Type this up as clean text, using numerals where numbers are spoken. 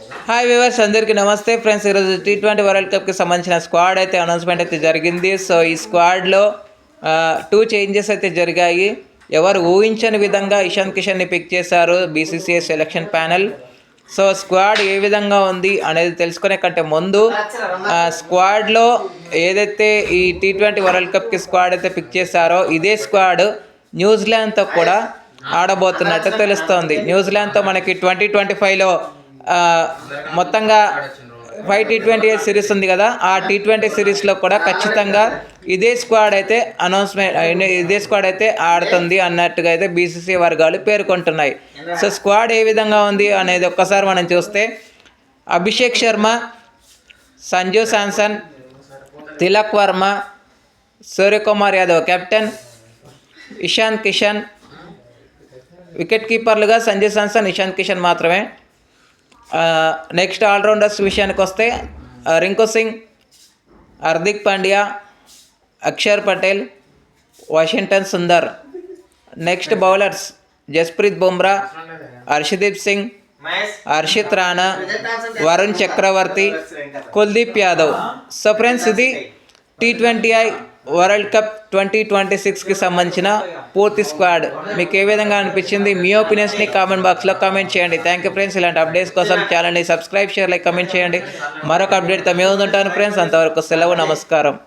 Hi viewers, అందరికీ నమస్తే friends. ఈరోజు T20 వరల్డ్ కప్కి సంబంధించిన స్క్వాడ్ అయితే అనౌన్స్మెంట్ అయితే జరిగింది. సో ఈ స్క్వాడ్లో 2 చేంజెస్ అయితే జరిగాయి. ఎవరు ఊహించని విధంగా ఇషాన్ కిషన్ని పిక్ చేశారు BCCI selection panel. So squad ఏ విధంగా ఉంది అనేది తెలుసుకునే కంటే ముందు స్క్వాడ్లో ఏదైతే ఈ T20 వరల్డ్ కప్కి స్క్వాడ్ అయితే పిక్ చేశారో ఇదే స్క్వాడ్ న్యూజిలాండ్తో కూడా ఆడబోతున్నట్టు తెలుస్తోంది. న్యూజిలాండ్తో మనకి 2025లో మొత్తంగా 5 T20 సిరీస్ ఉంది కదా, ఆ T20 సిరీస్లో కూడా ఖచ్చితంగా ఇదే స్క్వాడ్ అయితే ఆడుతుంది అన్నట్టుగా అయితే బీసీసీ వర్గాలు పేర్కొంటున్నాయి. సో స్క్వాడ్ ఏ విధంగా ఉంది అనేది ఒక్కసారి మనం చూస్తే అభిషేక్ శర్మ, సంజు శాంసన్, తిలక్ వర్మ, సూర్యకుమార్ యాదవ్ కెప్టెన్, ఇషాన్ కిషన్, వికెట్ కీపర్లుగా సంజు శాంసన్, ఇషాన్ కిషన్ మాత్రమే. నెక్స్ట్ ఆల్రౌండర్స్ విషయానికి వస్తే Rinku Singh, Hardik Pandya, Akshar Patel, Washington Sundar. Next bowlers Jasprit Bumrah, Harshdeep Singh, Harshit Rana, Varun Chakravarthy, Kuldeep Yadav. So friends, ఇది T20I వరల్డ్ కప్ 2026కి సంబంధించిన పూర్తి స్క్వాడ్. మీకు ఏ విధంగా అనిపించింది? మీ ఒపీనియన్స్ని కామెంట్ బాక్స్లో కామెంట్ చేయండి. Thank you friends. ఇలాంటి అప్డేట్స్ కోసం ఛానల్ని సబ్స్క్రైబ్, షేర్, లైక్, కామెంట్ చేయండి. మరొక అప్డేట్తో మేము ఉంటాను ఫ్రెండ్స్. అంతవరకు సెలవు, నమస్కారం.